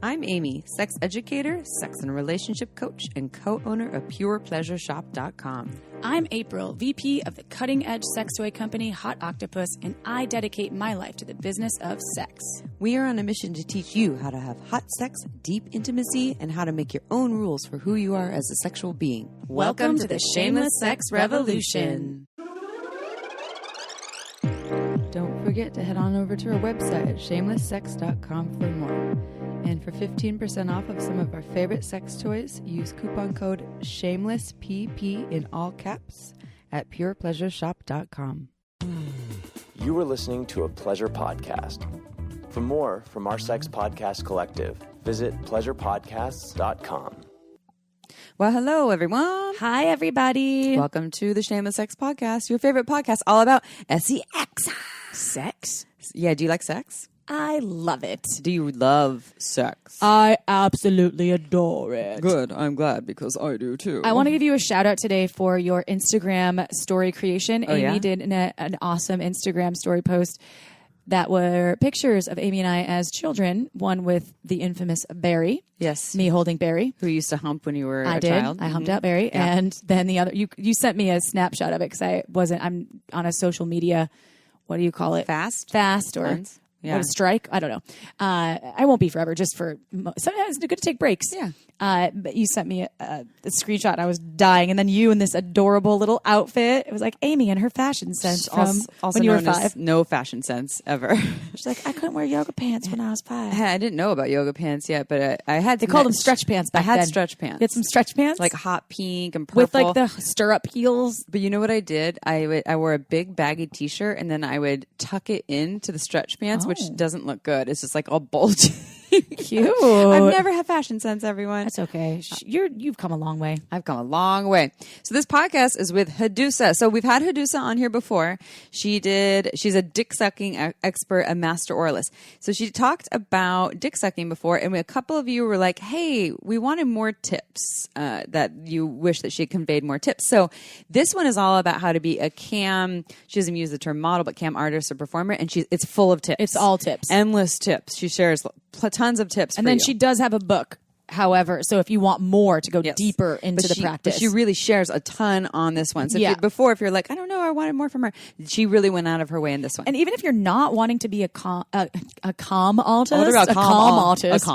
I'm Amy, sex educator, sex and relationship coach, and co-owner of PurePleasureShop.com. I'm April, VP of the cutting-edge sex toy company Hot Octopus, and I dedicate my life to the business of sex. We are on a mission to teach you how to have hot sex, deep intimacy, and how to make your own rules for who you are as a sexual being. Welcome to the Shameless Sex Revolution. Don't forget to head on over to our website at shamelesssex.com for more. And for 15% off of some of our favorite sex toys, use coupon code SHAMELESSPP in all caps at purepleasureshop.com. You are listening to a pleasure podcast. For more from our sex podcast collective, visit pleasurepodcasts.com. Well, hello, everyone. Hi, everybody. Welcome to the Shameless Sex Podcast, your favorite podcast all about sex. Sex? Yeah, do you like sex? I love it. Do you love sex? I absolutely adore it. Good. I'm glad because I do too. I want to give you a shout out today for your Instagram story creation. Oh, Amy yeah? did an awesome Instagram story post that were pictures of Amy and I as children, one with the infamous Barry. Yes. Me holding Barry. Who used to hump when you were I a did. child. I humped out Barry. Yeah. And then the other, you sent me a snapshot of it because I'm on a social media, what do you call it? Fast or Lens? Yeah. what, a strike? I don't know. I won't be forever, just for, sometimes it's good to take breaks. Yeah. But you sent me a screenshot and I was dying. And then you in this adorable little outfit. It was like Amy and her fashion sense from also when you were known as 5. no fashion sense ever. She's like, I couldn't wear yoga pants when I was 5. I didn't know about yoga pants yet, but I had. They called them stretch pants back I had then. stretch pants. You had some stretch pants? like hot pink and purple with like the stirrup heels. But you know what I did? I wore a big baggy T-shirt and then I would tuck it into the stretch pants, which doesn't look good. It's just like all bulgy. Cute. I've never had fashion sense, everyone. That's okay. You've come a long way. I've come a long way. So this podcast is with Headusa. So we've had Headusa on here before. She's a dick sucking expert, a master oralist. So she talked about dick sucking before, and a couple of you were like, hey, we wanted more tips, that you wish that she had conveyed more tips. So this one is all about how to be a cam, she doesn't use the term model, but cam artist or performer, and it's full of tips. It's all tips. Endless tips. She shares tons of tips And for then you. she does have a book, however, so if you want more to go deeper into the practice. But she really shares a ton on this one. So Yeah. if you're like, I don't know, I wanted more from her, she really went out of her way in this one. And even if you're not wanting to be a com artist, A con artist?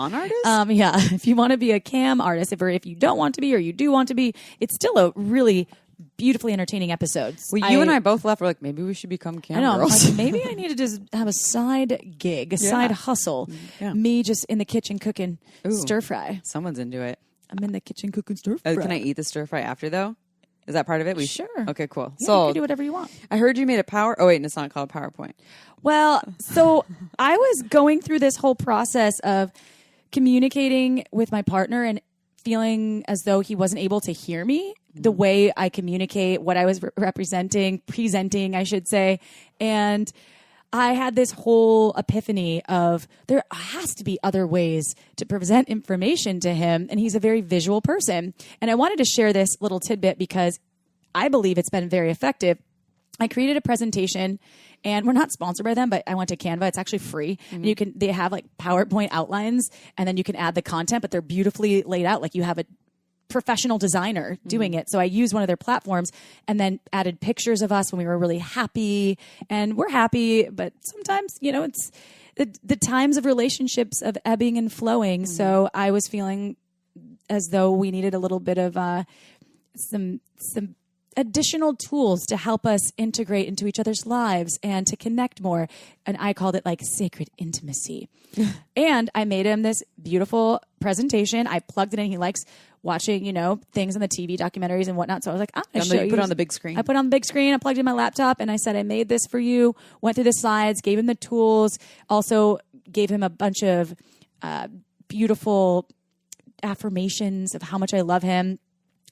Yeah, if you want to be a cam artist, if you don't want to be or you do want to be, it's still a really beautifully entertaining episode. Well, you and I both left. We're like, maybe we should become cam I know. girls. Like, maybe I need to just have a side gig, a side hustle. Yeah. Me just in the kitchen cooking stir fry. Someone's into it. I'm in the kitchen cooking stir fry. Can I eat the stir fry after though? Is that part of it? Sure. Okay, cool. Yeah, So you can do whatever you want. I heard you made a oh wait, and it's not called PowerPoint. Well, so I was going through this whole process of communicating with my partner and feeling as though he wasn't able to hear me the way I communicate, what I was presenting, I should say. And I had this whole epiphany of there has to be other ways to present information to him. And he's a very visual person. And I wanted to share this little tidbit because I believe it's been very effective. I created a presentation, and we're not sponsored by them, but I went to Canva. It's actually free. Mm-hmm. They have like PowerPoint outlines, and then you can add the content, but they're beautifully laid out. Like you have a professional designer doing it. So I used one of their platforms and then added pictures of us when we were really happy, and we're happy, but sometimes, it's the times of relationships of ebbing and flowing. Mm-hmm. So I was feeling as though we needed a little bit of some additional tools to help us integrate into each other's lives and to connect more. And I called it like sacred intimacy. And I made him this beautiful presentation. I plugged it in. He likes watching, things on the TV, documentaries and whatnot. So I was like, I'm going to show you. Put it on the big screen. I put it on the big screen. I plugged in my laptop and I said, I made this for you. Went through the slides, gave him the tools, also gave him a bunch of beautiful affirmations of how much I love him.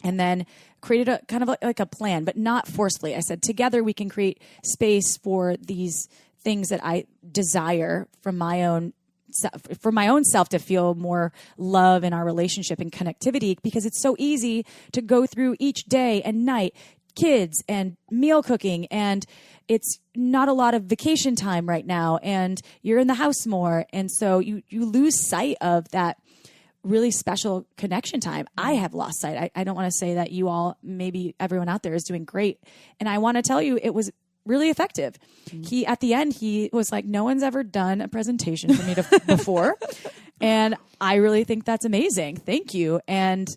And then created a kind of like a plan, but not forcefully. I said, together we can create space for these things that I desire from my own self to feel more love in our relationship and connectivity, because it's so easy to go through each day and night, kids and meal cooking, and it's not a lot of vacation time right now, and you're in the house more. And so you lose sight of that really special connection time. I have lost sight. I don't want to say that you all, maybe everyone out there is doing great. And I want to tell you, it was really effective. At the end, he was like, no one's ever done a presentation for me before. And I really think that's amazing. Thank you. And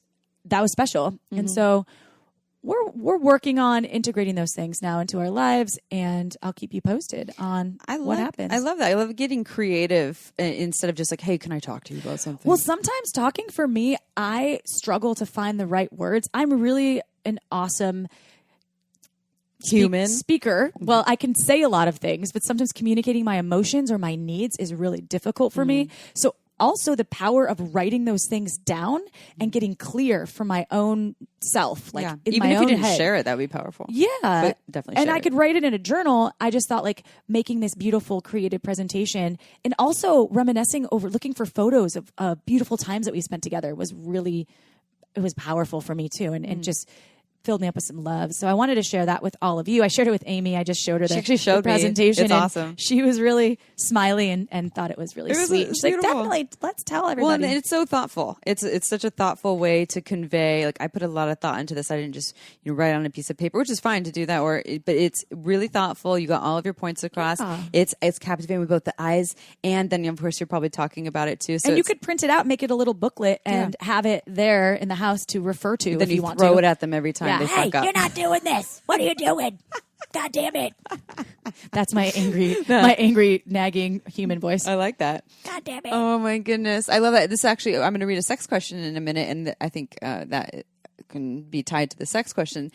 that was special. And so we're working on integrating those things now into our lives, and I'll keep you posted on what happens. I love that. I love getting creative instead of just like, hey, can I talk to you about something? Well, sometimes talking for me, I struggle to find the right words. I'm really an awesome human speaker. Well, I can say a lot of things, but sometimes communicating my emotions or my needs is really difficult for me. So also the power of writing those things down and getting clear for my own self, like in even my if own you didn't head. share it, that'd be powerful. Yeah, but definitely. And share I could write it in a journal. I just thought like making this beautiful creative presentation and also reminiscing over looking for photos of beautiful times that we spent together was powerful for me too, and just filled me up with some love. So I wanted to share that with all of you. I shared it with Amy. I just showed her the presentation. It's awesome. She was really smiley and thought it was really sweet. She's like, definitely, let's tell everybody. Well, and it's so thoughtful. It's such a thoughtful way to convey. Like I put a lot of thought into this. I didn't just write on a piece of paper, which is fine to do that. But it's really thoughtful. You got all of your points across. Yeah. It's captivating with both the eyes and then of course you're probably talking about it too. So and you could print it out, make it a little booklet, and have it there in the house to refer to. Then if you want throw to it at them every time. They Hey, fuck up. you're not doing this. What are you doing? God damn it. That's my angry, nagging human voice. I like that. God damn it. Oh my goodness. I love that. This actually, I'm going to read a sex question in a minute. And I think that can be tied to the sex question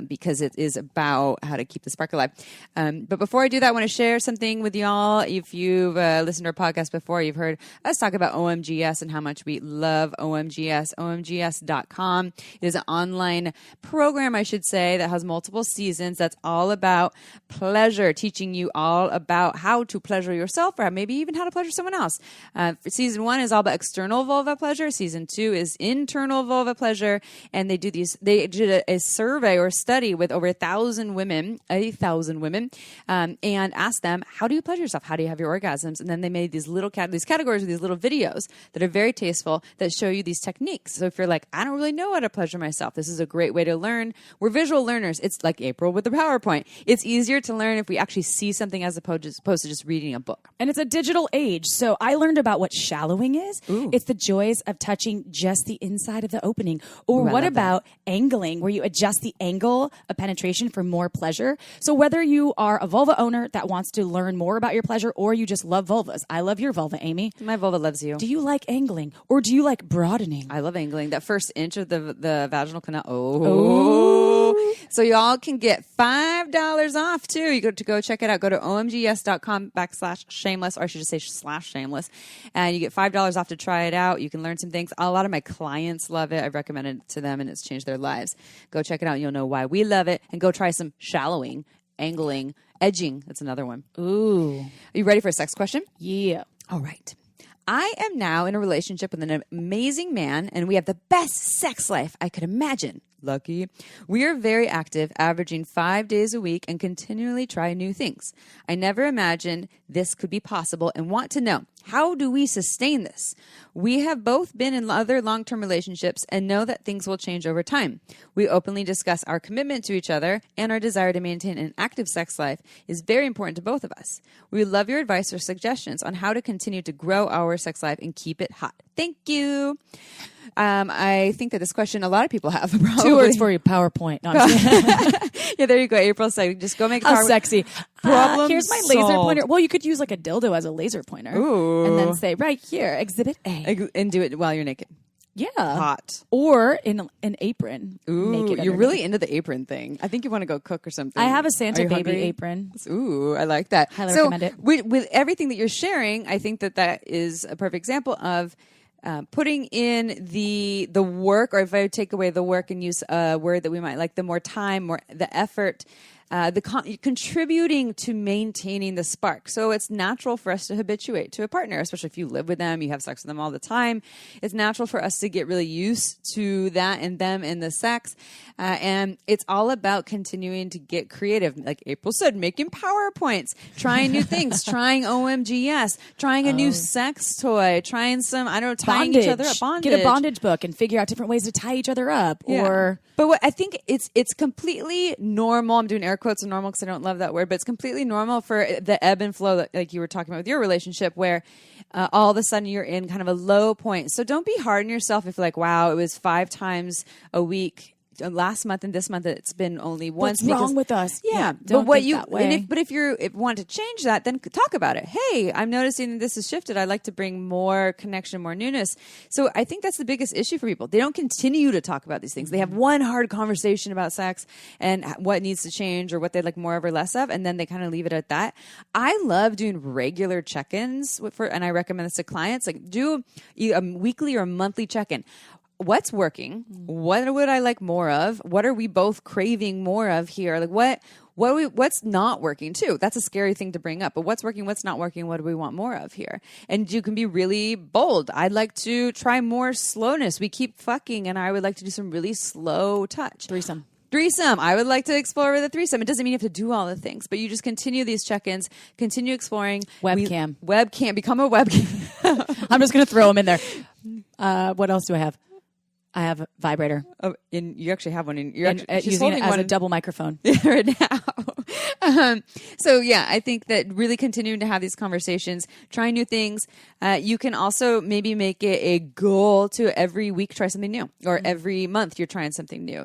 because it is about how to keep the spark alive. But before I do that, I want to share something with y'all. If you've listened to our podcast before, you've heard us talk about OMGS and how much we love OMGS. OMGS.com. It is an online program, I should say, that has multiple seasons. That's all about pleasure, teaching you all about how to pleasure yourself or maybe even how to pleasure someone else. Season 1 is all about external vulva pleasure. Season 2 is internal vulva pleasure. And they did a survey or study with over 1,000 women, and asked them, how do you pleasure yourself? How do you have your orgasms? And then they made these categories with these little videos that are very tasteful that show you these techniques. So if you're like, I don't really know how to pleasure myself, this is a great way to learn. We're visual learners. It's like April with the PowerPoint. It's easier to learn if we actually see something as opposed to just reading a book. And it's a digital age. So I learned about what shallowing is. Ooh. It's the joys of touching just the inside of the opening. Or what about angling, where you adjust the angle of penetration for more pleasure? So whether you are a vulva owner that wants to learn more about your pleasure or you just love vulvas. I love your vulva, Amy. My vulva loves you. Do you like angling or do you like broadening? I love angling. That first inch of the vaginal canal. Oh. So y'all can get $5 off too. You go check it out. Go to omgs.com/shameless, or I should just say /shameless. And you get $5 off to try it out. You can learn some things. A lot of my clients love it. I've recommended it to them and it's changed their lives. Go check it out. You'll know why we love it. And go try some shallowing, angling, edging. That's another one. Ooh. Are you ready for a sex question? Yeah. All right. I am now in a relationship with an amazing man, and we have the best sex life I could imagine. Lucky. We are very active, averaging 5 days a week, and continually try new things. I never imagined this could be possible and want to know, how do we sustain this? We have both been in other long-term relationships and know that things will change over time. We openly discuss our commitment to each other, and our desire to maintain an active sex life is very important to both of us. We would love your advice or suggestions on how to continue to grow our sex life and keep it hot. Thank you. I think that this question a lot of people have. Probably. 2 words for you, PowerPoint. No, I'm just yeah, there you go. April said, just go make a How PowerPoint. sexy. Problem Here's my laser solved. pointer. Well, you could use like a dildo as a laser pointer. Ooh. And then say, right here, exhibit A. And do it while you're naked. Yeah. Hot. Or in an apron. Ooh, naked you're underneath. really into the apron thing. I think you want to go cook or something. I have a Are Santa you baby hungry? apron. Ooh, I like that. Highly so recommend it. With everything that you're sharing, I think that is a perfect example of putting in the work, or if I take away the work and use a word that we might like, the more time, more the effort, contributing to maintaining the spark. So it's natural for us to habituate to a partner, especially if you live with them, you have sex with them all the time. It's natural for us to get really used to that and them and the sex. And it's all about continuing to get creative. Like April said, making PowerPoints, trying new things, trying OMGS, trying a new sex toy, trying some, I don't know, tying each other up. Bondage. Get a bondage book and figure out different ways to tie each other up. Or, but what I think it's completely normal. I'm doing air quotes on normal because I don't love that word, but it's completely normal for the ebb and flow that, like you were talking about with your relationship, where all of a sudden you're in kind of a low point. So don't be hard on yourself if you're like, wow, it was 5 times a week. Last month and this month it's been only once. What's wrong with us? Yeah, don't but think that way. If you want to change that, then talk about it. Hey, I'm noticing that this has shifted. I'd like to bring more connection, more newness. So I think that's the biggest issue for people. They don't continue to talk about these things. They have one hard conversation about sex and what needs to change or what they'd like more of or less of, and then they kind of leave it at that. I love doing regular check-ins and I recommend this to clients. Like do a weekly or monthly check-in. What's working? What would I like more of? What are we both craving more of here? Like what's not working too? That's a scary thing to bring up. But what's working? What's not working? What do we want more of here? And you can be really bold. I'd like to try more slowness. We keep fucking, and I would like to do some really slow touch. Threesome. I would like to explore with a threesome. It doesn't mean you have to do all the things, but you just continue these check-ins, continue exploring. Webcam. Become a webcam. I'm just going to throw them in there. What else do I have? I have a vibrator. Oh, and you actually have one. And she's using it as a double microphone right now. So yeah, I think that really continuing to have these conversations, trying new things. You can also maybe make it a goal to every week try something new, or every month you're trying something new,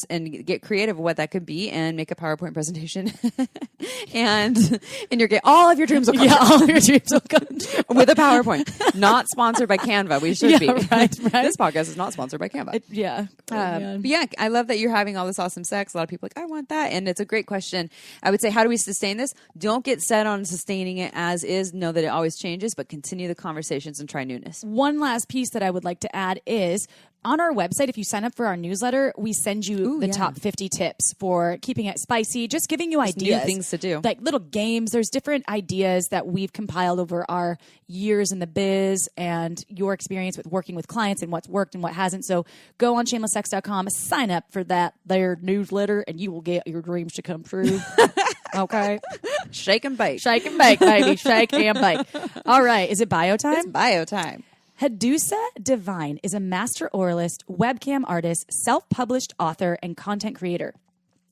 and get creative with what that could be, and make a PowerPoint presentation, and all of your dreams will come true. All of your dreams will come true. With a PowerPoint. Not sponsored by Canva. We should be. Right. This podcast is not sponsored by Canva. But yeah, I love that you're having all this awesome sex. A lot of people are like, I want that. And it's a great question. I would say, how do we sustain this? Don't get set on sustaining it as is. Know that it always changes, but continue the conversations and try newness. One last piece that I would like to add is on our website, if you sign up for our newsletter, we send you top 50 tips for keeping it spicy, just giving you ideas. New things to do. Like little games. There's different ideas that we've compiled over our years in the biz and your experience with working with clients and what's worked and what hasn't. So go on shamelesssex.com, sign up for their newsletter, and you will get your dreams to come true. Okay? Shake and bake. Shake and bake, baby. Shake and bake. All right. Is it bio time? It's bio time. Headusa Divine is a master oralist, webcam artist, self-published author, and content creator.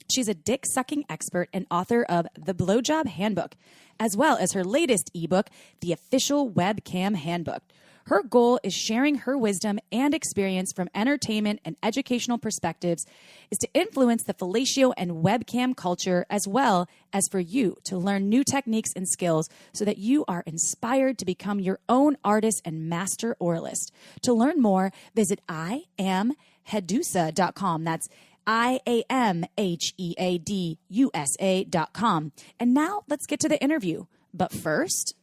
She's a dick-sucking expert and author of The Blowjob Handbook, as well as her latest ebook, The Official Webcam Handbook. Her goal is sharing her wisdom and experience from entertainment and educational perspectives is to influence the fellatio and webcam culture, as well as for you to learn new techniques and skills so that you are inspired to become your own artist and master oralist. To learn more, visit IamHeadusa.com. That's IamHeadusa.com. And now let's get to the interview. But first,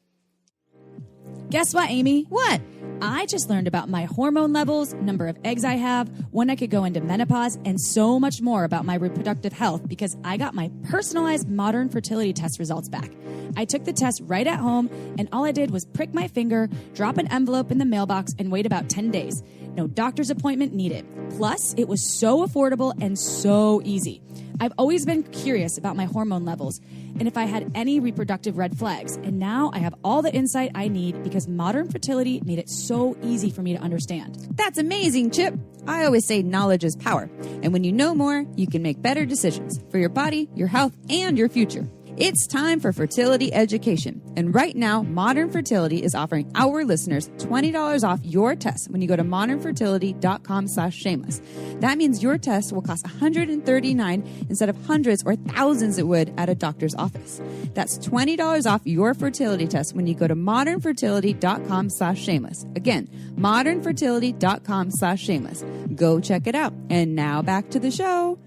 guess what, Amy? What? I just learned about my hormone levels, number of eggs I have, when I could go into menopause, and so much more about my reproductive health because I got my personalized modern fertility test results back. I took the test right at home, and all I did was prick my finger, drop an envelope in the mailbox, and wait about 10 days. No doctor's appointment needed. Plus, it was so affordable and so easy. I've always been curious about my hormone levels and if I had any reproductive red flags. And now I have all the insight I need because modern fertility made it so easy for me to understand. That's amazing, Chip. I always say knowledge is power. And when you know more, you can make better decisions for your body, your health, and your future. It's time for fertility education. And right now, Modern Fertility is offering our listeners $20 off your test when you go to modernfertility.com/shameless. That means your test will cost $139 instead of hundreds or thousands it would at a doctor's office. That's $20 off your fertility test when you go to modernfertility.com/shameless. Again, modernfertility.com/shameless. Go check it out. And now back to the show.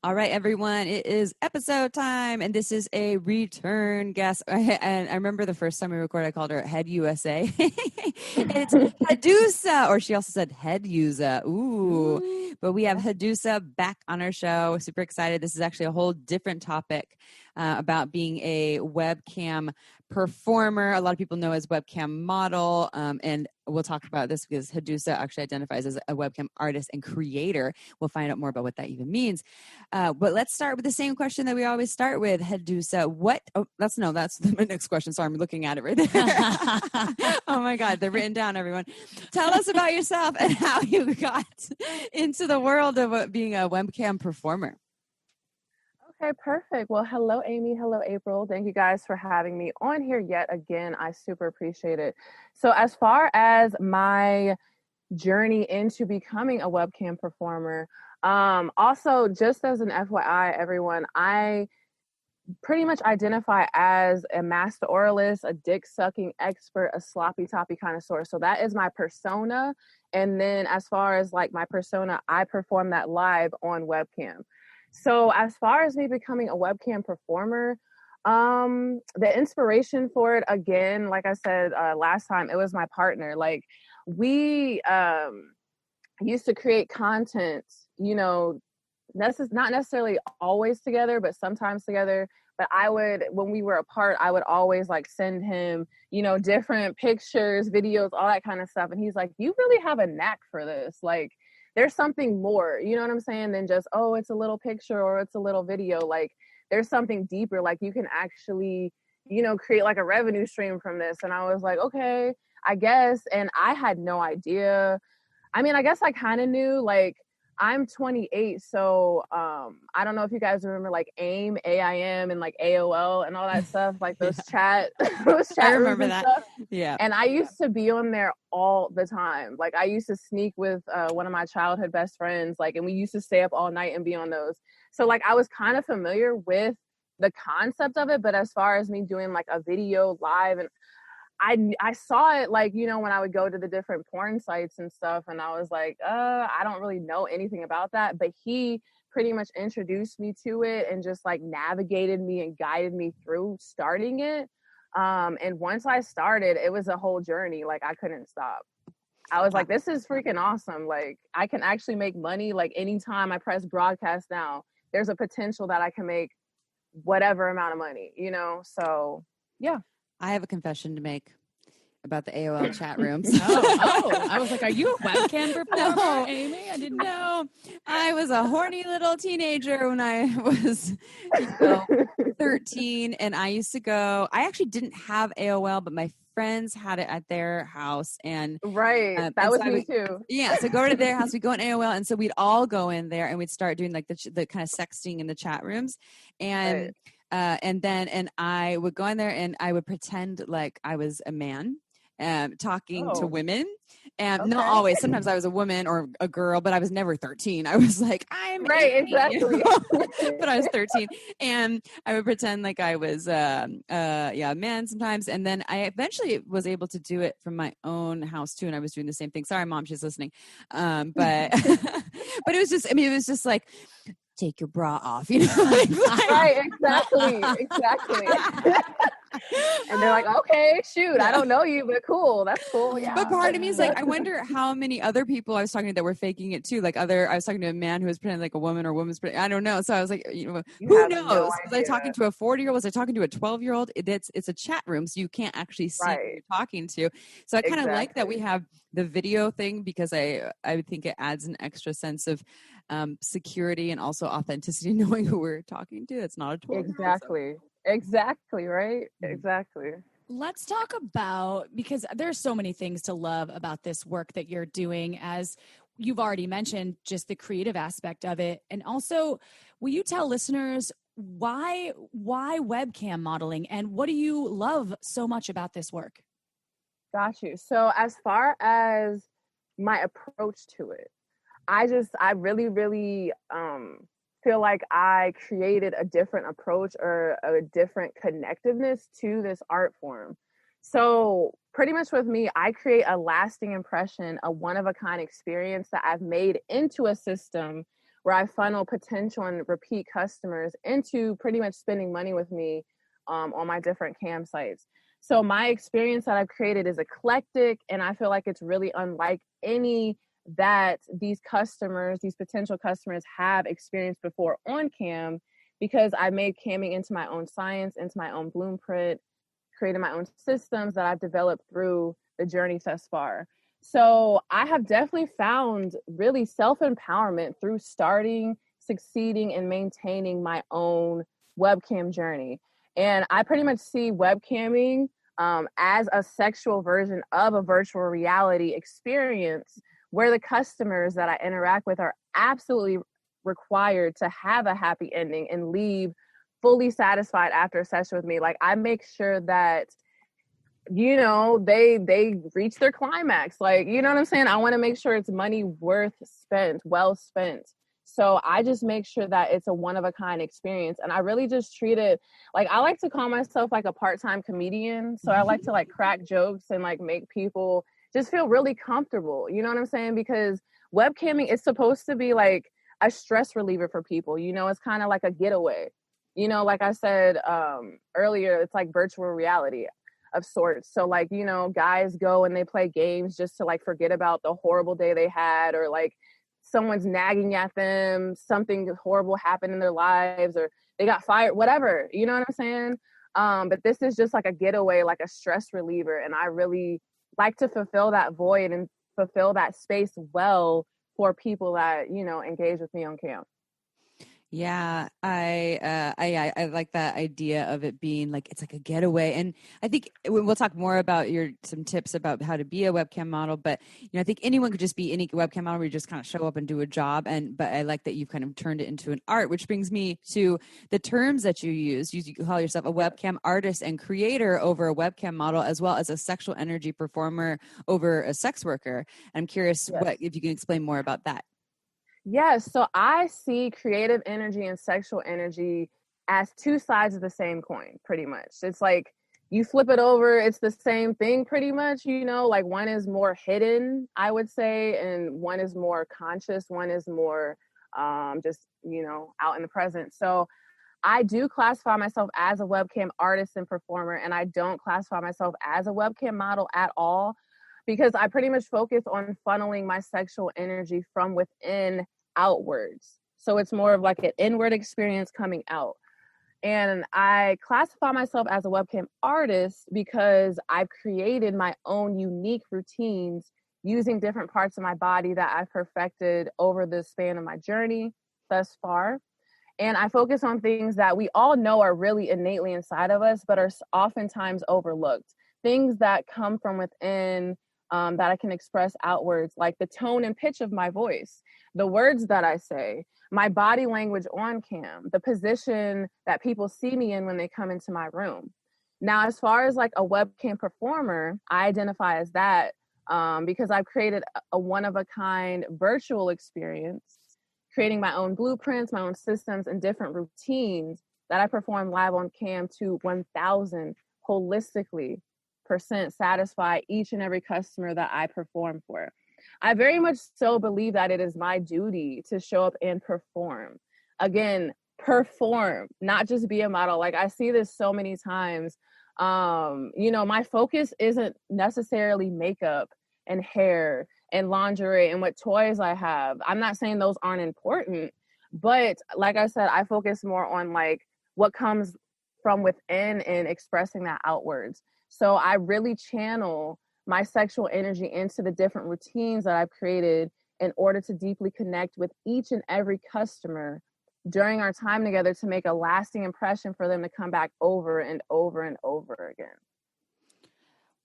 All right, everyone, it is episode time, and this is a return guest. And I remember the first time we recorded, I called her Headusa. It's Hadoosa, or she also said Headusa. Ooh. But we have Hadoosa back on our show. Super excited. This is actually a whole different topic about being a webcam performer. A lot of people know as webcam model, and we'll talk about this because Hadoosa actually identifies as a webcam artist and creator. We'll find out more about what that even means. But let's start with the same question that we always start with, Hadoosa. That's my next question. Sorry, I'm looking at it right there. Oh my God, they're written down, everyone. Tell us about yourself and how you got into the world of being a webcam performer. Okay, perfect. Well, hello, Amy. Hello, April. Thank you guys for having me on here yet again. I super appreciate it. So as far as my journey into becoming a webcam performer, also just as an FYI, everyone, I pretty much identify as a master oralist, a dick sucking expert, a sloppy toppy connoisseur. So that is my persona. And then as far as like my persona, I perform that live on webcam. So as far as me becoming a webcam performer, the inspiration for it, again, like I said last time, it was my partner. Like we used to create content, you know, not necessarily always together, but sometimes together. But when we were apart, I would always like send him, you know, different pictures, videos, all that kind of stuff. And he's like, you really have a knack for this. Like, there's something more, you know what I'm saying, than just, oh, it's a little picture or it's a little video. Like, there's something deeper. Like, you can actually, you know, create like a revenue stream from this. And I was like, okay, I guess. And I had no idea. I mean, I guess I kind of knew, like, I'm 28, so I don't know if you guys remember like AIM, AIM, and like AOL and all that stuff, like those chat rooms and stuff. Yeah. And I used to be on there all the time. Like I used to sneak with one of my childhood best friends, like, and we used to stay up all night and be on those. So like I was kind of familiar with the concept of it, but as far as me doing like a video live, and I saw it like, you know, when I would go to the different porn sites and stuff, and I was like, I don't really know anything about that. But he pretty much introduced me to it and just like navigated me and guided me through starting it. And once I started, it was a whole journey. Like I couldn't stop. I was like, this is freaking awesome. Like I can actually make money. Like anytime I press broadcast now, there's a potential that I can make whatever amount of money, you know? So yeah. I have a confession to make about the AOL chat rooms. I was like, are you a webcam performer, No. Amy? I didn't know. No, I was a horny little teenager when I was 13, and I used to go. I actually didn't have AOL, but my friends had it at their house, and right, that was me too. Yeah, so go to their house, we go in AOL, and so we'd all go in there, and we'd start doing like the kind of sexting in the chat rooms, and. Right. And I would go in there and I would pretend like I was a man talking to women. And not always. Sometimes I was a woman or a girl, but I was never 13. I was like, I'm right, 18. exactly. But I was 13. And I would pretend like I was a man sometimes. And then I eventually was able to do it from my own house too. And I was doing the same thing. Sorry, Mom, she's listening. But but it was just, I mean, it was just like, take your bra off, you know? Right, exactly. And they're like, okay, shoot, I don't know you, but cool, that's cool. Yeah. But part of me is like, I wonder how many other people I was talking to that were faking it too. Like I was talking to a man who was pretending like a woman, or woman's pretending, I don't know. So I was like, you know, who knows? No was I talking to a 40-year-old? Was I talking to a 12-year-old? It's a chat room, so you can't actually see who you're talking to. So I kind of like that we have the video thing, because I think it adds an extra sense of security and also authenticity, knowing who we're talking to. It's not a 12-year-old. Exactly, right? Exactly. Let's talk about, because there's so many things to love about this work that you're doing, as you've already mentioned, just the creative aspect of it. And also, will you tell listeners why webcam modeling, and what do you love so much about this work? Got you. So as far as my approach to it, I really, really feel like I created a different approach or a different connectiveness to this art form. So pretty much with me, I create a lasting impression, a one-of-a-kind experience that I've made into a system where I funnel potential and repeat customers into pretty much spending money with me on my different cam sites. So my experience that I've created is eclectic, and I feel like it's really unlike any that these potential customers have experienced before on cam, because I made camming into my own science, into my own blueprint, created my own systems that I've developed through the journey thus far. So I have definitely found really self-empowerment through starting, succeeding, and maintaining my own webcam journey. And I pretty much see webcamming as a sexual version of a virtual reality experience, where the customers that I interact with are absolutely required to have a happy ending and leave fully satisfied after a session with me. Like, I make sure that, you know, they reach their climax. Like, you know what I'm saying? I want to make sure it's money well spent. So I just make sure that it's a one-of-a-kind experience. And I really just treat it like, I like to call myself like a part-time comedian. So I like to like crack jokes and like make people just feel really comfortable. You know what I'm saying? Because webcamming is supposed to be like a stress reliever for people. You know, it's kind of like a getaway. You know, like I said earlier, it's like virtual reality of sorts. So like, you know, guys go and they play games just to like forget about the horrible day they had, or like someone's nagging at them, something horrible happened in their lives, or they got fired, whatever, you know what I'm saying? But this is just like a getaway, like a stress reliever. And I really like to fulfill that void and fulfill that space well for people that, you know, engage with me on cam. Yeah, I like that idea of it being like, it's like a getaway. And I think we'll talk more about some tips about how to be a webcam model, but you know, I think anyone could just be any webcam model where you just kind of show up and do a job. But I like that you've kind of turned it into an art, which brings me to the terms that you use. You call yourself a webcam artist and creator over a webcam model, as well as a sexual energy performer over a sex worker. I'm curious if you can explain more about that. Yes. So I see creative energy and sexual energy as two sides of the same coin, pretty much. It's like you flip it over, it's the same thing pretty much, you know, like one is more hidden, I would say, and one is more conscious, one is more just, you know, out in the present. So I do classify myself as a webcam artist and performer, and I don't classify myself as a webcam model at all, because I pretty much focus on funneling my sexual energy from within outwards. So it's more of like an inward experience coming out. And I classify myself as a webcam artist because I've created my own unique routines using different parts of my body that I've perfected over the span of my journey thus far. And I focus on things that we all know are really innately inside of us, but are oftentimes overlooked. Things that come from within, that I can express outwards, like the tone and pitch of my voice, the words that I say, my body language on cam, the position that people see me in when they come into my room. Now, as far as like a webcam performer, I identify as that because I've created a one-of-a-kind virtual experience, creating my own blueprints, my own systems, and different routines that I perform live on cam to 1,000 holistically % satisfy each and every customer that I perform for. I very much so believe that it is my duty to show up and perform. Again, perform, not just be a model. Like, I see this so many times. You know, my focus isn't necessarily makeup and hair and lingerie and what toys I have. I'm not saying those aren't important, but like I said, I focus more on like what comes from within and expressing that outwards. So I really channel my sexual energy into the different routines that I've created in order to deeply connect with each and every customer during our time together to make a lasting impression for them to come back over and over and over again.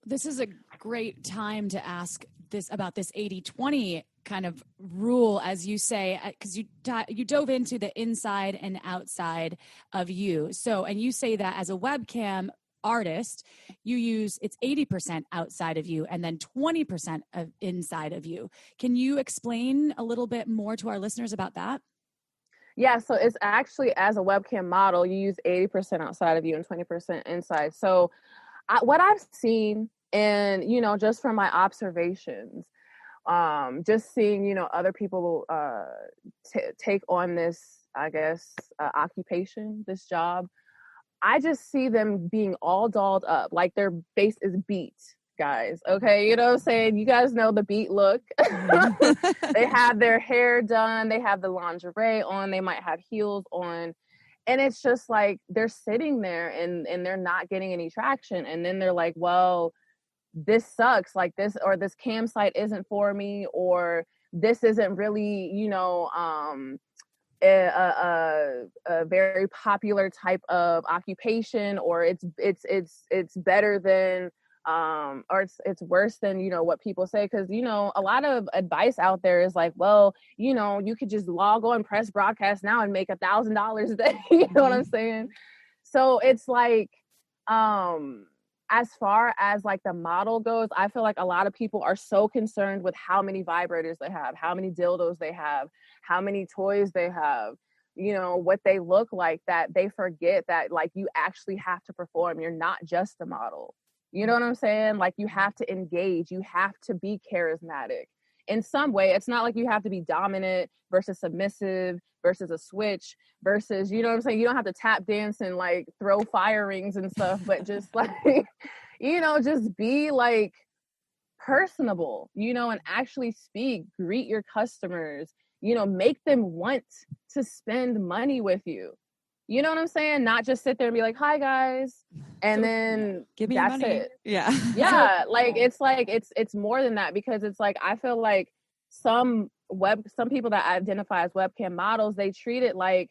This is a great time to ask this about this 80-20 kind of rule, as you say, because you dove into the inside and outside of you. So, and you say that as a webcam artist, you use it's 80% outside of you and then 20% of inside of you. Can you explain a little bit more to our listeners about that? Yeah, so it's actually, as a webcam model, you use 80% outside of you and 20% inside. So what I've seen, and, you know, just from my observations, just seeing, you know, other people take on this, I guess, occupation, this job. I just see them being all dolled up, like their face is beat, guys. Okay, you know what I'm saying? You guys know the beat look. They have their hair done, they have the lingerie on, they might have heels on. And it's just like they're sitting there and they're not getting any traction. And then they're like, well, this sucks, like this, or this campsite isn't for me, or this isn't really, you know, a very popular type of occupation, or it's better than or it's worse than, you know, what people say. Because, you know, a lot of advice out there is like, well, you know, you could just log on, press broadcast now and make $1,000 a day. You know what I'm saying? So it's like, as far as like the model goes, I feel like a lot of people are so concerned with how many vibrators they have, how many dildos they have, how many toys they have, you know, what they look like, that they forget that like you actually have to perform. You're not just a model. You know what I'm saying? Like you have to engage, you have to be charismatic in some way. It's not like you have to be dominant versus submissive versus a switch versus, you know what I'm saying? You don't have to tap dance and like throw fire rings and stuff, but just like, you know, just be like personable, you know, and actually speak, greet your customers, you know, make them want to spend money with you. You know what I'm saying? Not just sit there and be like, hi guys, and then give me that's your money. it. Yeah. Yeah. Like it's more than that, because it's like, I feel like some people that identify as webcam models, they treat it like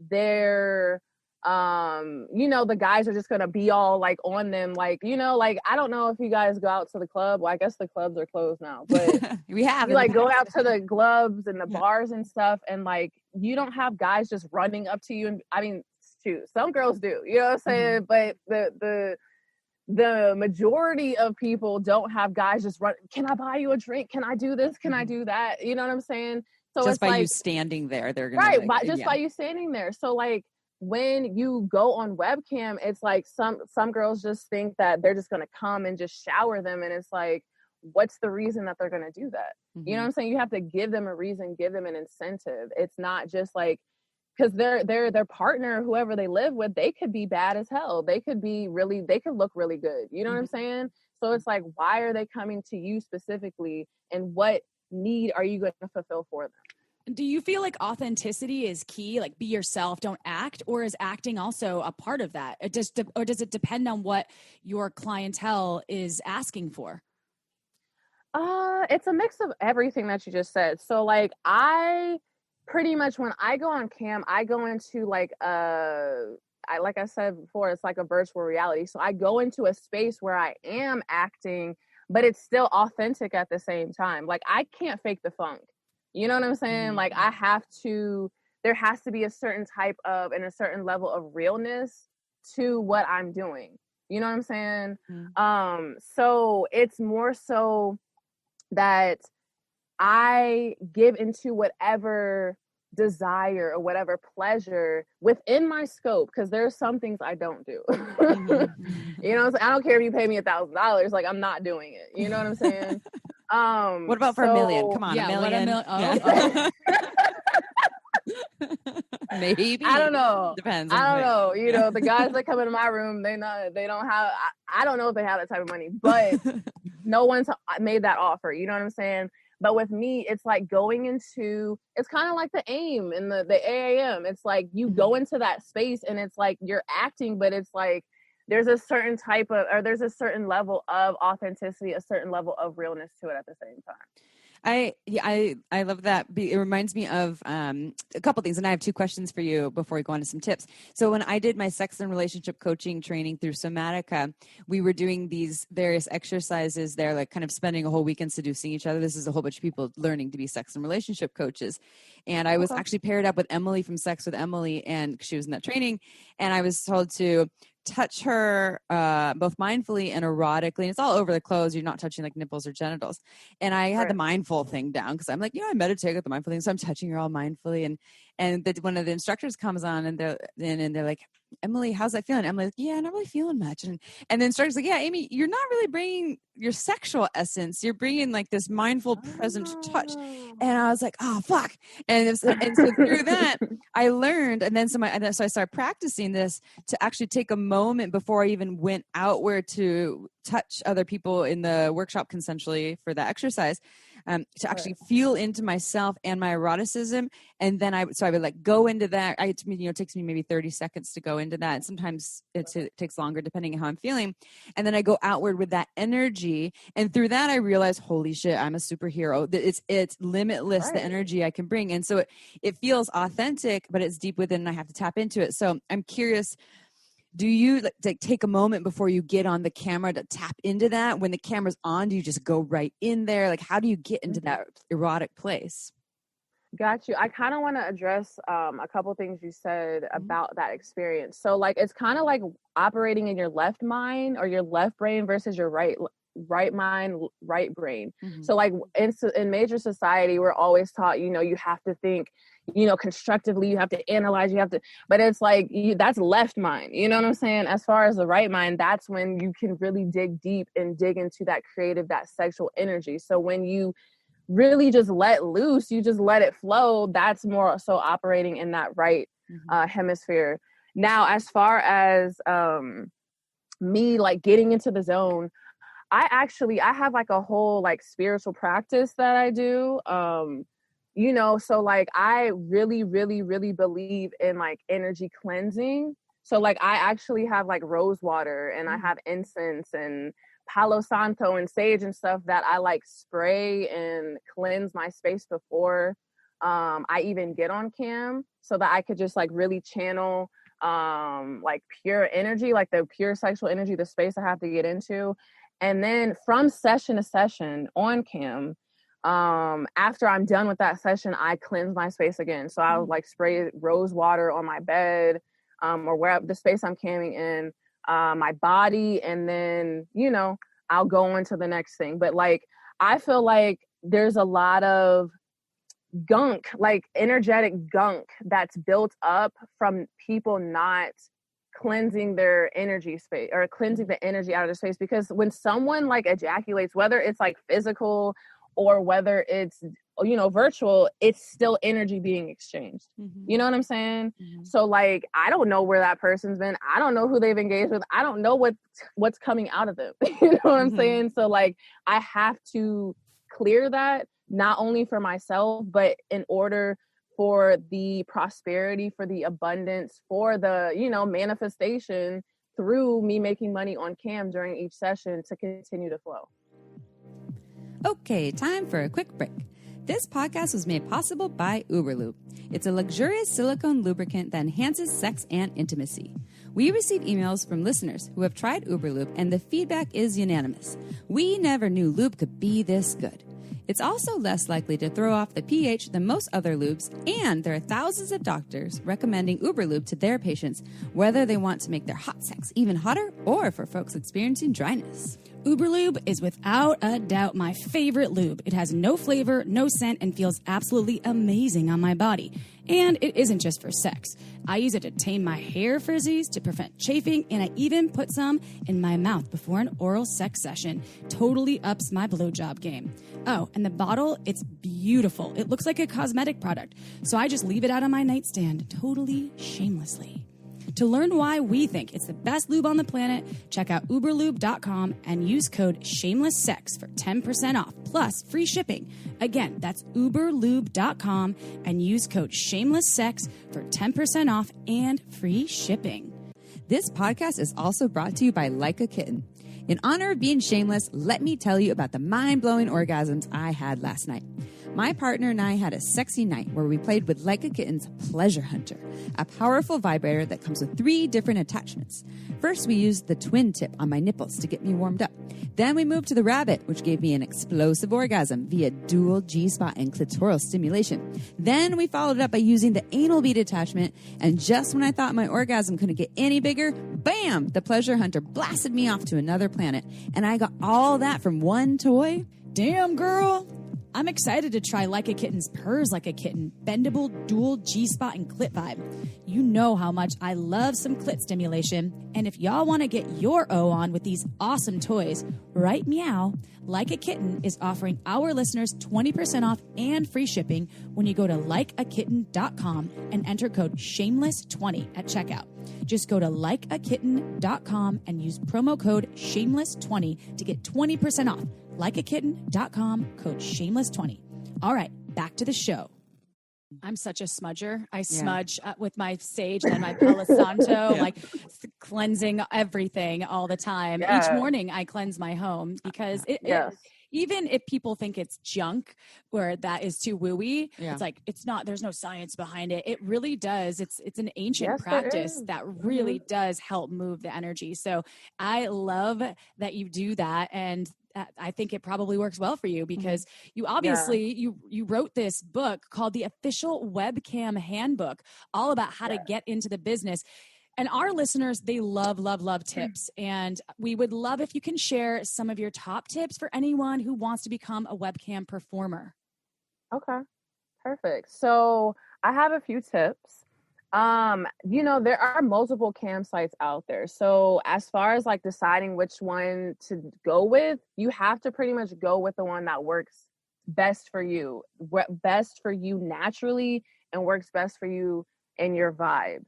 they're you know, the guys are just gonna be all like on them, like, you know, like, I don't know if you guys go out to the club. Well, I guess the clubs are closed now, but We have you like go out to the clubs and the bars and stuff, and like you don't have guys just running up to you. And I mean, shoot, some girls do, you know what I'm saying? But the majority of people don't have guys just run, can I buy you a drink, can I do this, can I do that, you know what I'm saying? So just it's by like, you standing there, they're gonna right, like, by you standing there. So like when you go on webcam, it's like some girls just think that they're just gonna come and just shower them, and it's like, what's the reason that they're gonna do that? You know what I'm saying? You have to give them a reason, give them an incentive. It's not just like, because their partner, whoever they live with, they could be bad as hell, they could look really good, you know what I'm saying? So it's like, why are they coming to you specifically, and what need are you going to fulfill for them? Do you feel like authenticity is key? Like, be yourself, don't act, or is acting also a part of that? Or does it depend on what your clientele is asking for? It's a mix of everything that you just said. So like, I pretty much, when I go on cam, I go into like like I said before, it's like a virtual reality. So I go into a space where I am acting, but it's still authentic at the same time. Like I can't fake the funk. You know what I'm saying? Like there has to be a certain type of and a certain level of realness to what I'm doing. You know what I'm saying? So it's more so that I give into whatever desire or whatever pleasure within my scope, because there's some things I don't do. You know, I don't care if you pay me $1,000, like I'm not doing it. You know what I'm saying? What about for $1 million? Come on, yeah, $1 million. Oh. Maybe. I don't know. Depends. I don't know. You know, the guys that come into my room, they don't have. I don't know if they have that type of money, but no one's made that offer. You know what I'm saying? But with me, it's like going into. It's kind of like the AIM and the AAM. It's like you go into that space and it's like you're acting, but it's like there's a certain there's a certain level of authenticity, a certain level of realness to it at the same time. I love that. It reminds me of a couple things, and I have 2 questions for you before we go on to some tips. So when I did my sex and relationship coaching training through Somatica, we were doing these various exercises there, like kind of spending a whole weekend seducing each other. This is a whole bunch of people learning to be sex and relationship coaches. And I was actually paired up with Emily from Sex with Emily, and she was in that training, and I was told to touch her both mindfully and erotically, and it's all over the clothes. You're not touching like nipples or genitals. And I had the mindful thing down because I'm like, I meditate with the mindful thing, so I'm touching her all mindfully, and And one of the instructors comes on and they're like, Emily, how's that feeling? Emily's like, yeah, not really feeling much. And the instructor's like, yeah, Amy, you're not really bringing your sexual essence. You're bringing like this mindful, present touch. And I was like, oh, fuck. And so through that, I learned. And then so I started practicing this to actually take a moment before I even went outward to touch other people in the workshop consensually for that exercise. To actually feel into myself and my eroticism. And then I would like go into that. It takes me maybe 30 seconds to go into that. And sometimes it takes longer depending on how I'm feeling. And then I go outward with that energy. And through that, I realize, holy shit, I'm a superhero. It's limitless, the energy I can bring. And so it feels authentic, but it's deep within and I have to tap into it. So I'm curious, do you like take a moment before you get on the camera to tap into that? When the camera's on, do you just go right in there? Like, how do you get into that erotic place? Got you. I kind of want to address a couple things you said about that experience. So like, it's kind of like operating in your left mind or your left brain versus your right mind, right brain. So like in major society, we're always taught, you have to think, constructively, you have to analyze, but it's like, that's left mind, you know what I'm saying? As far as the right mind, that's when you can really dig deep and dig into that creative, that sexual energy. So when you really just let loose, you just let it flow, that's more so operating in that right hemisphere. Now, as far as me like getting into the zone, I have like a whole like spiritual practice that I do. So like I really, really, really believe in like energy cleansing. So like I actually have like rose water and I have incense and Palo Santo and sage and stuff that I like spray and cleanse my space before I even get on cam, so that I could just like really channel like pure energy, like the pure sexual energy, the space I have to get into. And then from session to session on cam, after I'm done with that session, I cleanse my space again. So I would like spray rose water on my bed, or wherever the space I'm camming in, my body. And then, I'll go into the next thing. But like, I feel like there's a lot of gunk, like energetic gunk that's built up from people not cleansing their energy space or cleansing the energy out of their space. Because when someone like ejaculates, whether it's like physical or whether it's, virtual, it's still energy being exchanged. You know what I'm saying? So like, I don't know where that person's been. I don't know who they've engaged with. I don't know what's coming out of them. You know what I'm saying? So like, I have to clear that, not only for myself, but in order for the prosperity, for the abundance, for the, manifestation through me making money on cam during each session to continue to flow. Okay, time for a quick break. This podcast was made possible by Uberlube. It's a luxurious silicone lubricant that enhances sex and intimacy. We receive emails from listeners who have tried Uberlube, and the feedback is unanimous. We never knew lube could be this good. It's also less likely to throw off the pH than most other lubes, and there are thousands of doctors recommending Uberlube to their patients, whether they want to make their hot sex even hotter or for folks experiencing dryness. Uberlube is without a doubt my favorite lube. It has no flavor, no scent, and feels absolutely amazing on my body. And it isn't just for sex. I use it to tame my hair frizzies, to prevent chafing, and I even put some in my mouth before an oral sex session. Totally ups my blowjob game. Oh, and the bottle, it's beautiful. It looks like a cosmetic product, so I just leave it out on my nightstand, totally shamelessly. To learn why we think it's the best lube on the planet, check out uberlube.com and use code SHAMELESSSEX for 10% off, plus free shipping. Again, that's uberlube.com and use code SHAMELESSSEX for 10% off and free shipping. This podcast is also brought to you by Like a Kitten. In honor of being shameless, let me tell you about the mind-blowing orgasms I had last night. My partner and I had a sexy night where we played with Like a Kitten's Pleasure Hunter, a powerful vibrator that comes with 3 different attachments. First, we used the twin tip on my nipples to get me warmed up. Then we moved to the rabbit, which gave me an explosive orgasm via dual G-spot and clitoral stimulation. Then we followed it up by using the anal bead attachment, and just when I thought my orgasm couldn't get any bigger, bam! The Pleasure Hunter blasted me off to another planet, and I got all that from one toy. Damn, girl. I'm excited to try Like a Kitten's Purrs Like a Kitten, bendable dual G-spot and clit vibe. You know how much I love some clit stimulation, and if y'all want to get your O on with these awesome toys, right meow, Like a Kitten is offering our listeners 20% off and free shipping when you go to likeakitten.com and enter code shameless20 at checkout. Just go to likeakitten.com and use promo code shameless20 to get 20% off. Likeakitten.com, code shameless20. All right, back to the show. I'm such a smudger. I smudge with my sage and my Palo Santo, like cleansing everything all the time. Yeah. Each morning I cleanse my home because even if people think it's junk or that is too wooey, it's like, it's not, there's no science behind it. It really does. It's an ancient practice that really does help move the energy. So I love that you do that. And I think it probably works well for you because you obviously, you wrote this book called The Official Webcam Handbook, all about how to get into the business. And our listeners, they love, love, love tips. And we would love if you can share some of your top tips for anyone who wants to become a webcam performer. Okay, perfect. So I have a few tips. There are multiple cam sites out there. So as far as like deciding which one to go with, you have to pretty much go with the one that works best for you, best for you naturally, and works best for you in your vibe.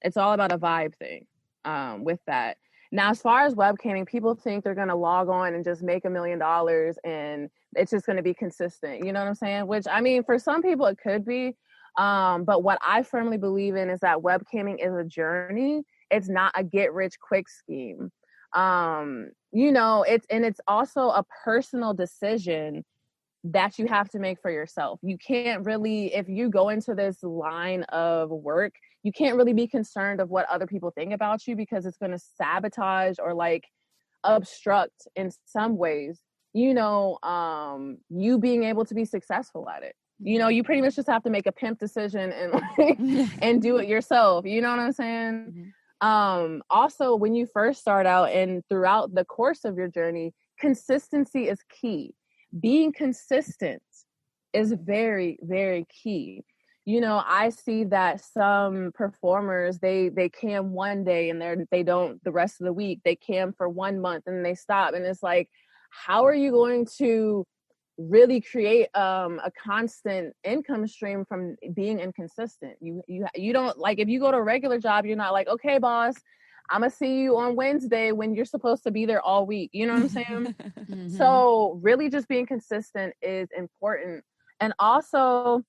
It's all about a vibe thing with that. Now, as far as webcamming, people think they're going to log on and just make $1 million and it's just going to be consistent. You know what I'm saying? Which, I mean, for some people it could be. But what I firmly believe in is that webcamming is a journey. It's not a get rich quick scheme. It's also a personal decision that you have to make for yourself. You can't really, if you go into this line of work, you can't really be concerned of what other people think about you because it's going to sabotage or like obstruct in some ways, you being able to be successful at it. You pretty much just have to make a pimp decision and and do it yourself. You know what I'm saying? Also, when you first start out and throughout the course of your journey, consistency is key. Being consistent is very, very key. I see that some performers, they cam one day and they don't the rest of the week. They cam for 1 month and they stop. And it's like, how are you going to really create a constant income stream from being inconsistent? You don't, like, if you go to a regular job, you're not like, okay, boss, I'm gonna see you on Wednesday when you're supposed to be there all week. You know what I'm saying? So really just being consistent is important. And also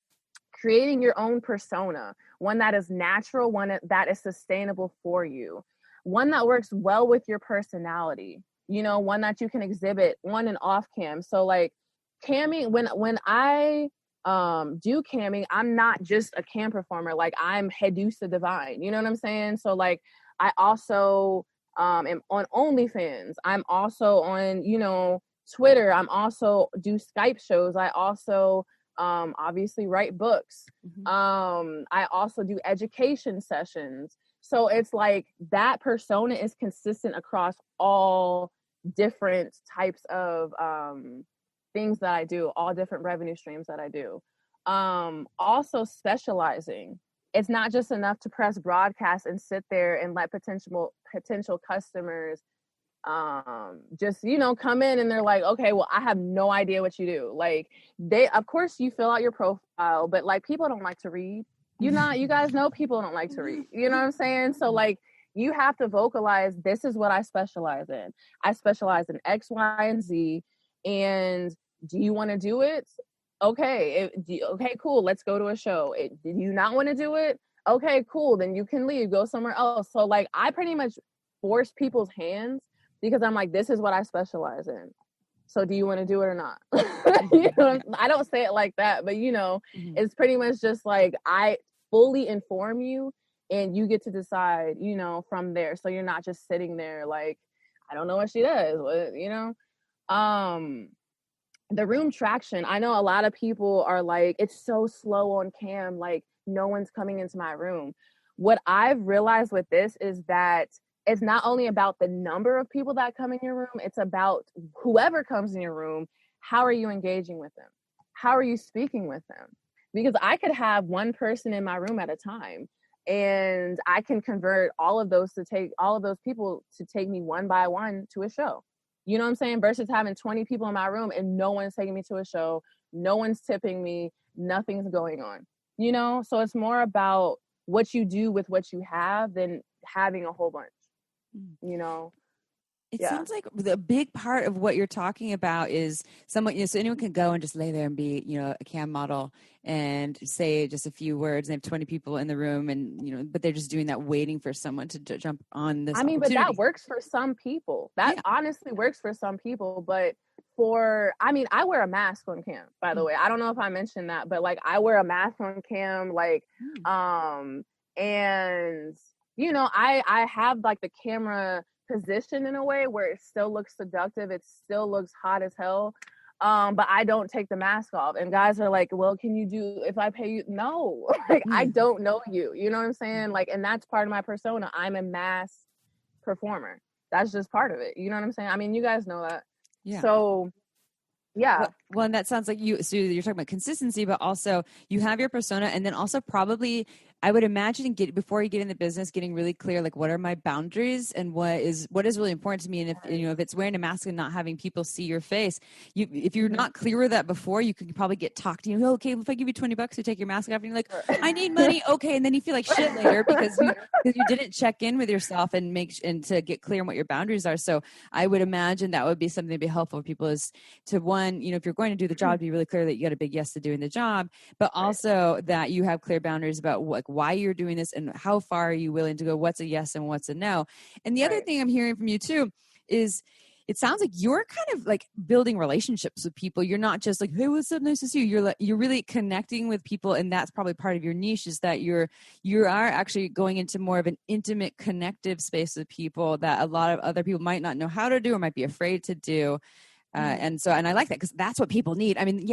creating your own persona, one that is natural, one that is sustainable for you, one that works well with your personality, one that you can exhibit on and off cam. So like camming, when I do camming, I'm not just a cam performer. Like, I'm Headusa divine. You know what I'm saying? So like, I also am on OnlyFans. I'm also on, Twitter. I'm also do Skype shows. I also obviously write books. I also do education sessions. So it's like that persona is consistent across all different types of things that I do, all different revenue streams that I do. Also specializing. It's not just enough to press broadcast and sit there and let potential customers just come in and they're like, okay, well, I have no idea what you do. Like, of course you fill out your profile, but like, people don't like to read. You guys know people don't like to read. You know what I'm saying? So like, you have to vocalize, this is what I specialize in. I specialize in X, Y, and Z. And do you want to do it? Okay. Okay, cool. Let's go to a show. Do you not want to do it? Okay, cool. Then you can leave, go somewhere else. So like, I pretty much force people's hands because I'm like, this is what I specialize in. So do you want to do it or not? I don't say it like that, but it's pretty much just like, I fully inform you and you get to decide, from there. So you're not just sitting there like, I don't know what she does, the room traction. I know a lot of people are like, it's so slow on cam, like no one's coming into my room. What I've realized with this is that it's not only about the number of people that come in your room, it's about whoever comes in your room. How are you engaging with them? how are you speaking with them? Because I could have one person in my room at a time, and I can convert all of those people to take me one by one to a show. You know what I'm saying? Versus having 20 people in my room and no one's taking me to a show, no one's tipping me, nothing's going on. You know, so it's more about what you do with what you have than having a whole bunch. You know. It sounds like the big part of what you're talking about is someone, so anyone can go and just lay there and be, a cam model and say just a few words, and they have 20 people in the room, and, but they're just doing that, waiting for someone to jump on this opportunity. But that works for some people. That honestly works for some people. But I wear a mask on cam, by the way. I don't know if I mentioned that, but like I wear a mask on cam, and, I have like the camera position in a way where it still looks seductive, it still looks hot as hell, but I don't take the mask off, and guys are like, well, can you do if I pay you? No. Like I don't know you know what I'm saying? Like, and that's part of my persona. I'm a mass performer. That's just part of it, you know what I'm saying? I mean, you guys know that. So well, and that sounds like you're talking about consistency, but also you have your persona, and then also probably I would imagine before you get in the business, getting really clear, like what are my boundaries and what is really important to me. And if it's wearing a mask and not having people see your face, if you're not clear with that before, you could probably get talked to. Okay, if I give you $20 to take your mask off, and you're like, I need money. Okay, and then you feel like shit later because you didn't check in with yourself and to get clear on what your boundaries are. So I would imagine that would be something that'd be helpful for people, is to one, if you're going to do the job, be really clear that you got a big yes to doing the job, but also that you have clear boundaries about why you're doing this and how far are you willing to go, what's a yes and what's a no. And the other thing I'm hearing from you too is it sounds like you're kind of like building relationships with people. You're not just like, hey, what's up, nice to see you. You're really connecting with people, and that's probably part of your niche, is that you are actually going into more of an intimate, connective space with people that a lot of other people might not know how to do or might be afraid to do. And I like that, because that's what people need. I mean,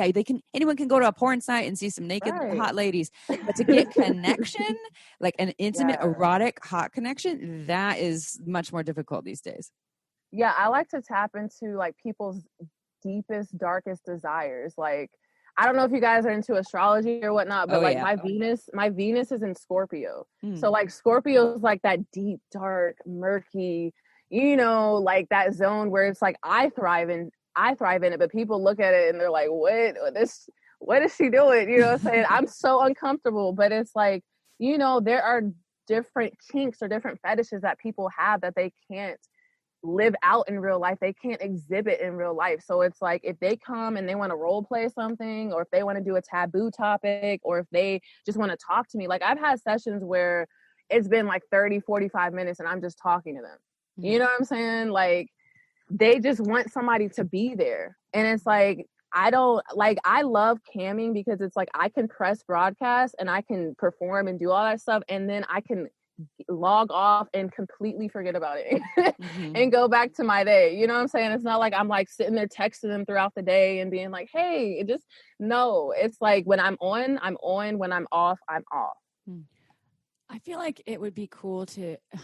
anyone can go to a porn site and see some naked hot ladies, but to get connection, like an intimate, erotic, hot connection, that is much more difficult these days. Yeah, I like to tap into like people's deepest, darkest desires. Like, I don't know if you guys are into astrology or whatnot, but my Venus is in Scorpio. So like Scorpio is like that deep, dark, murky, like that zone where it's like I thrive in it, but people look at it and they're like, what is she doing? You know what I'm saying? I'm so uncomfortable, but it's like, there are different kinks or different fetishes that people have that they can't live out in real life. They can't exhibit in real life. So it's like, if they come and they want to role play something, or if they want to do a taboo topic, or if they just want to talk to me, like I've had sessions where it's been like 30, 45 minutes and I'm just talking to them. You know what I'm saying? Like, they just want somebody to be there. And it's like, I love camming because it's like I can press broadcast and I can perform and do all that stuff, and then I can log off and completely forget about it and go back to my day. You know what I'm saying? It's not like I'm like sitting there texting them throughout the day and being like, hey, no, it's like when I'm on, I'm on. When I'm off, I'm off. I feel like it would be cool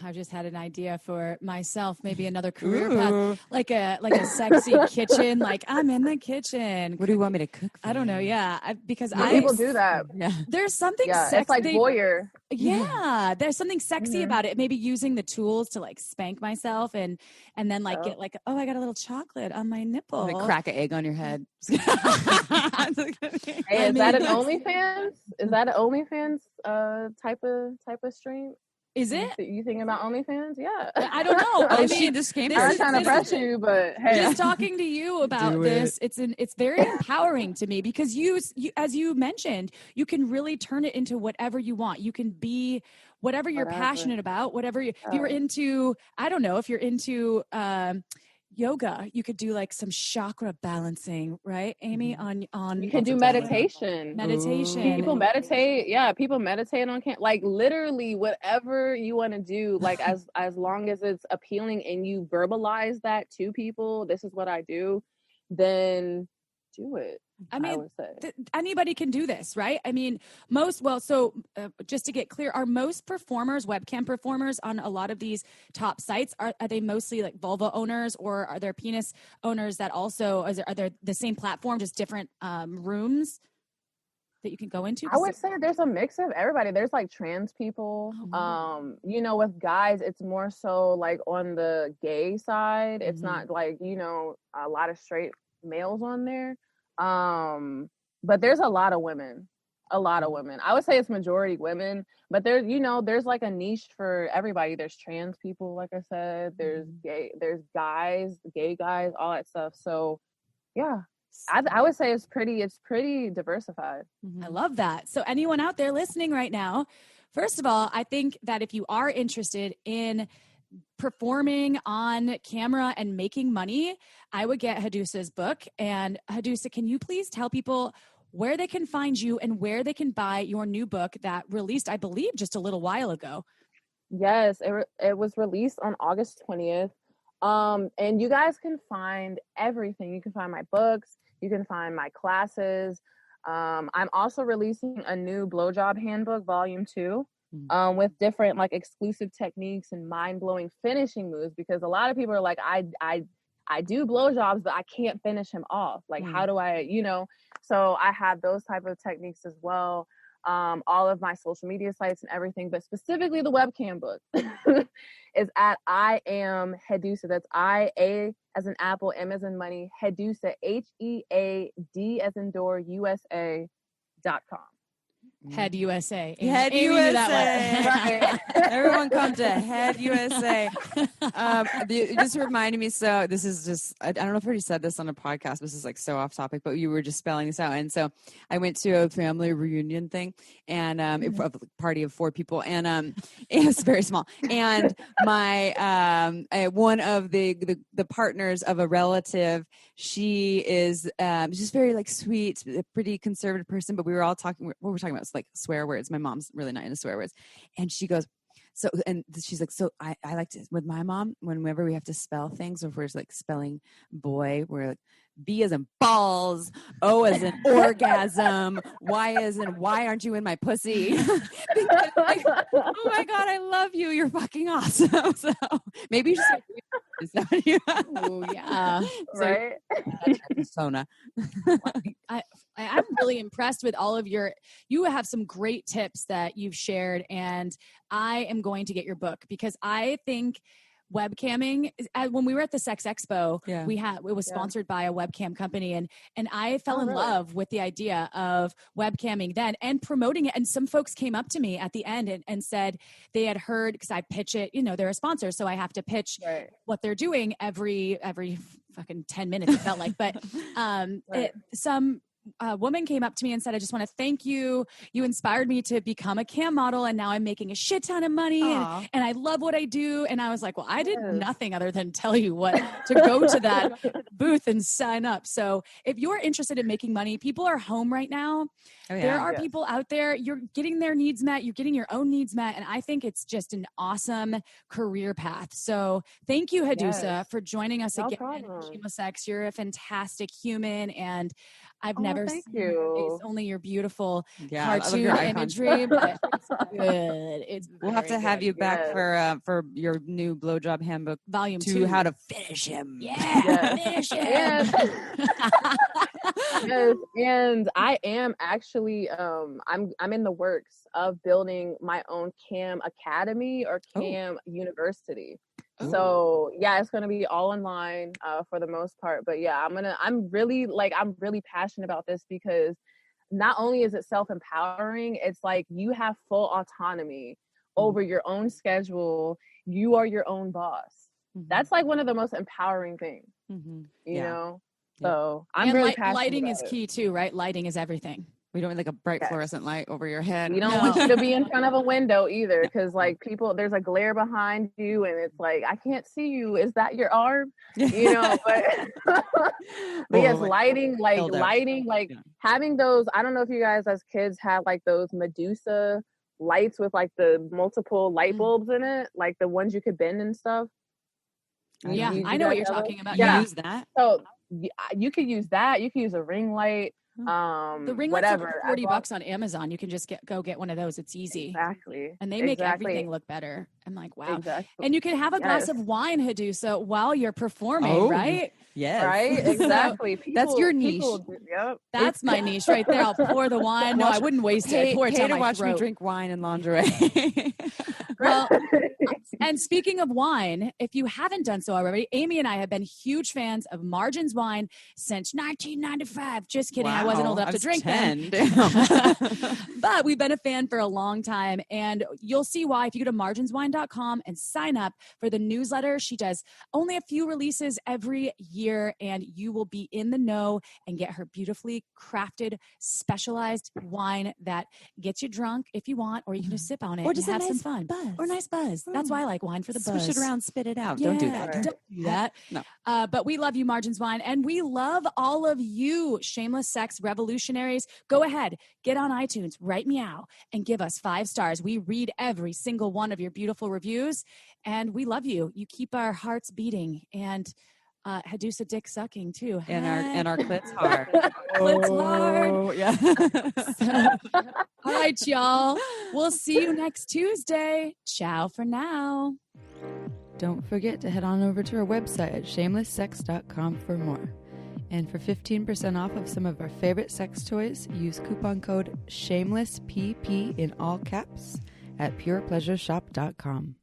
I just had an idea for myself, maybe another career path, like a sexy kitchen. Like, I'm in the kitchen. What do you want me to cook for? I don't know. Yeah. People do that. Yeah. There's something sexy. It's like voyeur. Yeah. There's something sexy about it. Maybe using the tools to like spank myself and then like get like, oh, I got a little chocolate on my nipple. Like crack an egg on your head. Hey, is that an OnlyFans? Is that an OnlyFans type of stream? Is it? You thinking about OnlyFans? Yeah. I don't know. She just came. I'm trying to press you, but hey. Just talking to you about this, it's very empowering to me, because you, as you mentioned, you can really turn it into whatever you want. You can be whatever you're passionate about, whatever if you're into, I don't know, if you're into yoga, you could do like some chakra balancing, right, Amy? On you can do meditation. People meditate. Yeah, people meditate on like literally whatever you want to do. Like as long as it's appealing and you verbalize that to people, this is what I do, then do it. I mean, would say. anybody can do this, right? I mean, just to get clear, are most performers, webcam performers on a lot of these top sites, are they mostly like vulva owners, or are there penis owners that also, are there the same platform, just different rooms that you can go into? I would say there's a mix of everybody. There's like trans people. You know, with guys, it's more so like on the gay side. It's not like, you know, a lot of straight males on there. But there's a lot of women. I would say it's majority women, but there's, you know, there's like a niche for everybody. There's trans people, like I said, there's gay guys, all that stuff. So yeah, I would say it's pretty diversified. I love that. So anyone out there listening right now, first of all, I think that if you are interested in performing on camera and making money, I would get Hadoosa's book. And Hadoosa, can you please tell people where they can find you and where they can buy your new book that released, I believe, just a little while ago? Yes, it was released on August 20th. And you guys can find everything. You can find my books. You can find my classes. I'm also releasing a new blowjob handbook, volume 2. With different like exclusive techniques and mind-blowing finishing moves, because a lot of people are like, I do blowjobs, but I can't finish him off. Like, how do I, you know? So I have those type of techniques as well. All of my social media sites and everything, but specifically the webcam book is at I am Headusa. That's I-A as in apple, M as in money, Headusa, Head as in door, USA.com. Head USA. Head Amy USA. knew that one. Everyone come to Head USA. It just reminded me. So this is just, I don't know if I already said this on a podcast. This is like so off topic, but you were just spelling this out. And so I went to a family reunion thing and a party of 4 people, and it was very small. And my one of the partners of a relative, she is just very like sweet, a pretty conservative person. But we were all talking. What we're talking about is like swear words. My mom's really not into swear words, and she goes, so, and she's like, so I like to, with my mom, whenever we have to spell things, or if we're like spelling boy, we're like B as in balls, O as in orgasm, Y as in why aren't you in my pussy? Because, like, oh my God, I love you. You're fucking awesome. So maybe you just Oh yeah. Right. persona. I'm really impressed with all of you have some great tips that you've shared, and I am going to get your book because I think webcamming, when we were at the Sex Expo, it was sponsored by a webcam company, and I fell in love with the idea of webcamming then and promoting it. And some folks came up to me at the end and said they had heard, because I pitch it, you know, they're a sponsor, so I have to pitch what they're doing every fucking 10 minutes, it felt like. But some woman came up to me and said, I just want to thank you. You inspired me to become a cam model, and now I'm making a shit ton of money, and I love what I do. And I was like, well, I did nothing other than tell you what to go to that booth and sign up. So if you're interested in making money, people are home right now. There are people out there, you're getting their needs met, you're getting your own needs met. And I think it's just an awesome career path. So thank you, Hadoosa, for joining us again. Shameless Sex. You're a fantastic human, and I've never seen your face, only your beautiful cartoon imagery, but it's good. We'll have to have you back for your new blowjob handbook, volume 2, how to finish him. Finish him. Yes, and I am actually I'm in the works of building my own cam academy or cam university. So it's going to be all online for the most part, but I'm really passionate about this because not only is it self-empowering, it's like you have full autonomy over your own schedule. You are your own boss. That's like one of the most empowering things, you know? So I'm really passionate. Lighting is key too, right? Lighting is everything. We don't need like a bright fluorescent light over your head. We don't want you to be in front of a window either, because like there's a glare behind you, and it's like, I can't see you. Is that your arm? You know, but yes, lighting, having those. I don't know if you guys as kids had like those Medusa lights with like the multiple light bulbs in it, like the ones you could bend and stuff. I know what you're talking about. You use that. So you could use that. You could use a ring light. The ringlets whatever. are $40 on Amazon. You can just go get one of those. It's easy. Exactly. And they make everything look better. I'm like, wow. Exactly. And you can have a glass of wine, Hadoosa, while you're performing, right? Yes. Right? Exactly. That's your niche. Yep. That's my niche right there. I'll pour the wine. No, I wouldn't waste it. I'd pour it down to my watch throat. me drink wine and lingerie. Well, and speaking of wine, if you haven't done so already, Amy and I have been huge fans of Margins wine since 1995. Just kidding. I wasn't old enough to drink then. But we've been a fan for a long time. And you'll see why if you go to marginswine.com and sign up for the newsletter. She does only a few releases every year, and you will be in the know and get her beautifully crafted, specialized wine that gets you drunk if you want, or you can just sip on it and have some fun. Or a nice buzz. That's why I like wine, for the buzz. Swish it around, spit it out. Yeah, Don't do that. Don't do that. No. But we love you, Margins Wine, and we love all of you, shameless sex revolutionaries. Go ahead, get on iTunes, write meow, and give us 5 stars. We read every single one of your beautiful reviews, and we love you. You keep our hearts beating, and Hadoosa dick sucking too. And our clits hard. Clits hard. Yeah. So, all right, y'all. We'll see you next Tuesday. Ciao for now. Don't forget to head on over to our website at shamelesssex.com for more. And for 15% off of some of our favorite sex toys, use coupon code SHAMELESSPP in all caps at purepleasureshop.com.